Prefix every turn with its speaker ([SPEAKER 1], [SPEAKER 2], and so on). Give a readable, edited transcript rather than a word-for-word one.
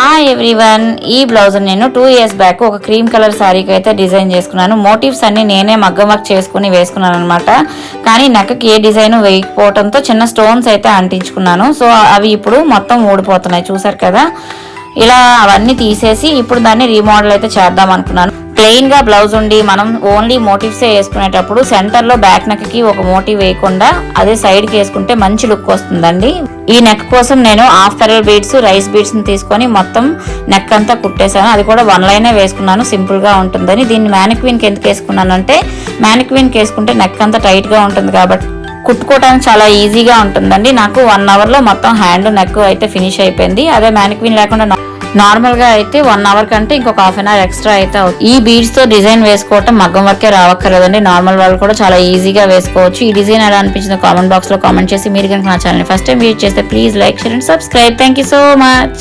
[SPEAKER 1] Hi everyone, ఈ blouse నేను 2 years back ఒక క్రీమ్ కలర్ శారీకి అయితే డిజైన్ చేసుకున్నాను. మోటివ్స్ అన్ని నేనే మగ్గం వర్క్ చేసుకుని వేసుకున్నాను అనమాట. కానీ నెక్కకి ఏ డిజైన్ వేయకపోవడంతో చిన్న స్టోన్స్ అయితే అంటించుకున్నాను. సో అవి ఇప్పుడు మొత్తం ఊడిపోతున్నాయి, చూసారు కదా. ఇలా అవన్నీ తీసేసి ఇప్పుడు దాన్ని రీమోడల్ అయితే చేద్దాం అనుకున్నాను. ప్లెయిన్ గా బ్లౌజ్ ఉండి మనం ఓన్లీ మోటివ్స్ వేసుకునేటప్పుడు సెంటర్ లో బ్యాక్ నెక్ కి ఒక మోటివ్ వేయకుండా అదే సైడ్ కి వేసుకుంటే మంచి లుక్ వస్తుందండి. ఈ నెక్ కోసం నేను half pearl beads, rice beads ని తీసుకొని మొత్తం నెక్ అంతా కుట్టేశాను. అది కూడా 1 లైనే వేసుకున్నాను, సింపుల్ గా ఉంటుందని. దీన్ని మ్యానిక్విన్ కి ఎందుకు వేసుకున్నాను అంటే, మ్యానిక్విన్ కి వేసుకుంటే నెక్ అంతా టైట్ గా ఉంటుంది కాబట్టి కుట్టుకోవడానికి చాలా ఈజీగా ఉంటుందండి. నాకు 1 hour లో మొత్తం హ్యాండ్ నెక్ అయితే ఫినిష్ అయిపోయింది. అదే మ్యానిక్విన్ లేకుండా నార్మల్ గా అయితే 1 hour కంటే ఇంకొక ½ an hour ఎక్స్ట్రా అయితే అవుతుంది. ఈ బీడ్స్ తో డిజైన్ వేసుకోవటం మగ్గం వర్కే రావక్కర్లేదండి, నార్మల్ వాళ్ళు కూడా చాలా ఈజీగా వేసుకోవచ్చు. ఈ డిజైన్ ఎలా అనిపించిందో కామెంట్ బాక్స్ లో కామెంట్ చేసి, మీరు కనుక నా ఛానల్ ఫస్ట్ టైం విజిట్ చేస్తే please like, share and subscribe. Thank you so much.